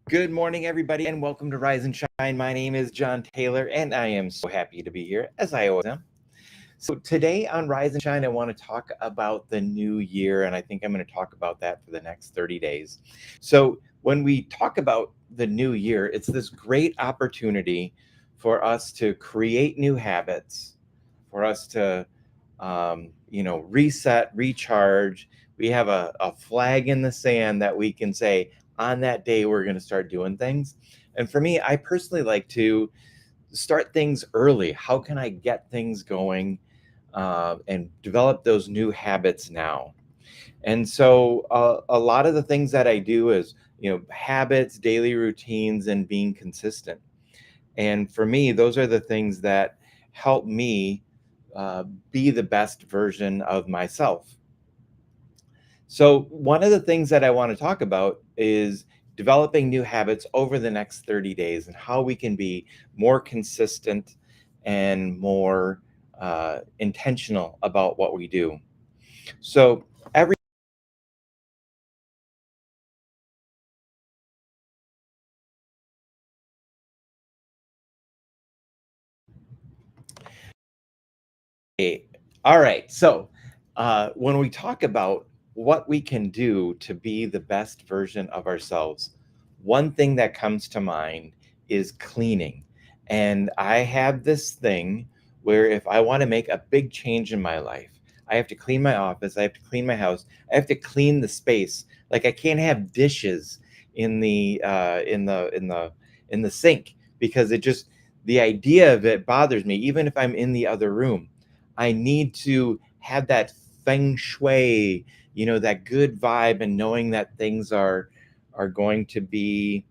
Good morning, everybody, and welcome to Rise and Shine. My name is John Taylor, and I am so happy to be here, as I always am. So, today on Rise and Shine, I want to talk about the new year, and I think I'm going to talk about that for the next 30 days. So, when we talk about the new year, it's this great opportunity for us to create new habits, for us to, reset, recharge. We have a flag in the sand that we can say, on that day, we're going to start doing things. And for me, I personally like to start things early. How can I get things going and develop those new habits now? And so a lot of the things that I do is, habits, daily routines, and being consistent. And for me, those are the things that help me be the best version of myself. So, one of the things that I want to talk about is developing new habits over the next 30 days and how we can be more consistent and more intentional about what we do. So, every day. All right. So, when we talk about what we can do to be the best version of ourselves, one thing that comes to mind is cleaning. And I have this thing where if I want to make a big change in my life, I have to clean my office, I have to clean my house, I have to clean the space. Like I can't have dishes in the sink because it just the idea of it bothers me even if I'm in the other room. I need to have that feng shui, that good vibe and knowing that things are going to be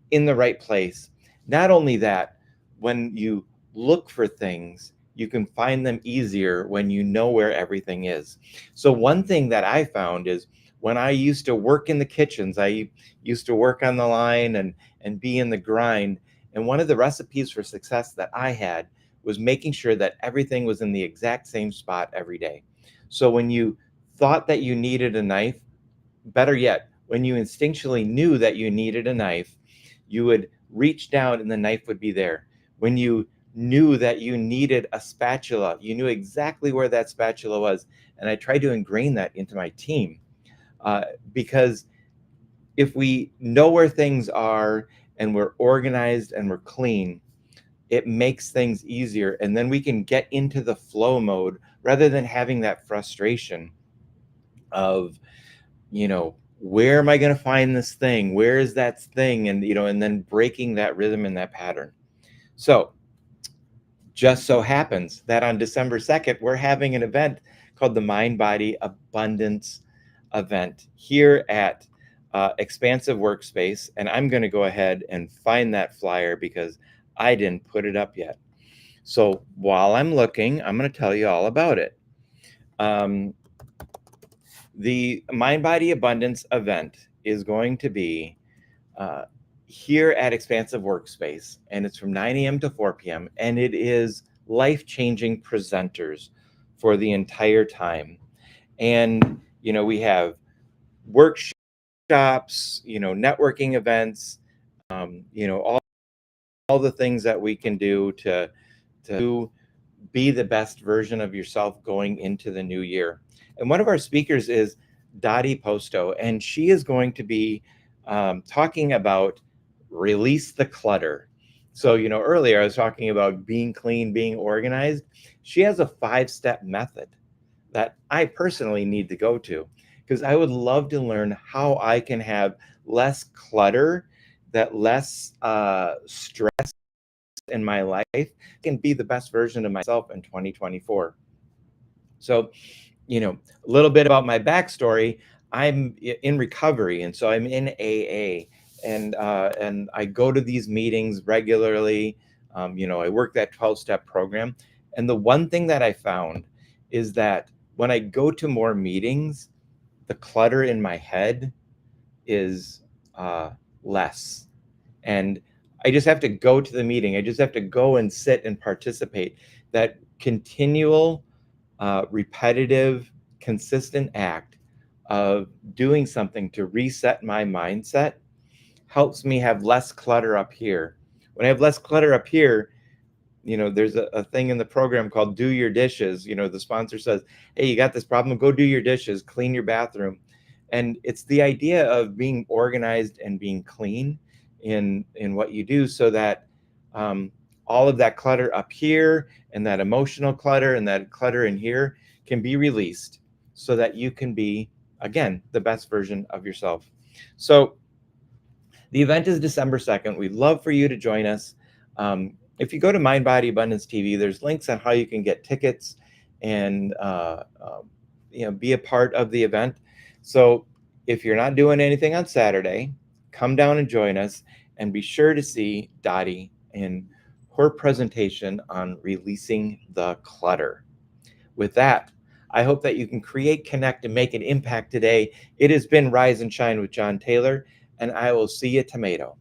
in the right place. Not only that, when you look for things, you can find them easier when you know where everything is. So one thing that I found is when I used to work in the kitchens, I used to work on the line and be in the grind. And one of the recipes for success that I had was making sure that everything was in the exact same spot every day. So when you thought that you needed a knife, better yet, when you instinctually knew that you needed a knife, you would reach down and the knife would be there. When you knew that you needed a spatula, you knew exactly where that spatula was. And I tried to ingrain that into my team because if we know where things are and we're organized and we're clean, it makes things easier. And then we can get into the flow mode rather than having that frustration of, where am I going to find this thing? Where is that thing? And, and then breaking that rhythm and that pattern. So, just so happens that on December 2nd, we're having an event called the Mind Body Abundance event here at Expansive Workspace. And I'm going to go ahead and find that flyer because I didn't put it up yet. So, while I'm looking, I'm going to tell you all about it. The Mind Body Abundance event is going to be uh, here at Expansive Workspace, and it's from 9 a.m. to 4 p.m. And it is life-changing presenters for the entire time. And we have workshops, networking events, all the things that we can do to be the best version of yourself going into the new year. And one of our speakers is Dottie Posto, and she is going to be talking about release the clutter. So, earlier I was talking about being clean, being organized. She has a 5-step method that I personally need to go to because I would love to learn how I can have less clutter, that less stress in my life can be the best version of myself in 2024. So, a little bit about my backstory. I'm in recovery, and so I'm in AA, and I go to these meetings regularly. I work that 12-step program, and the one thing that I found is that when I go to more meetings, the clutter in my head is less, and I just have to go to the meeting. I just have to go and sit and participate. That continual, repetitive, consistent act of doing something to reset my mindset helps me have less clutter up here. When I have less clutter up here, there's a thing in the program called Do Your Dishes. The sponsor says, hey, you got this problem, go do your dishes, clean your bathroom. And it's the idea of being organized and being clean in what you do, so that um, all of that clutter up here and that emotional clutter and that clutter in here can be released, so that you can be, again, the best version of yourself. So the event is December 2nd. We'd love for you to join us. If you go to Mind Body Abundance TV, there's links on how you can get tickets and be a part of the event. So if you're not doing anything on Saturday, come down and join us, and be sure to see Dottie in her presentation on releasing the clutter. With that, I hope that you can create, connect, and make an impact today. It has been Rise and Shine with John Taylor, and I will see you, tomato.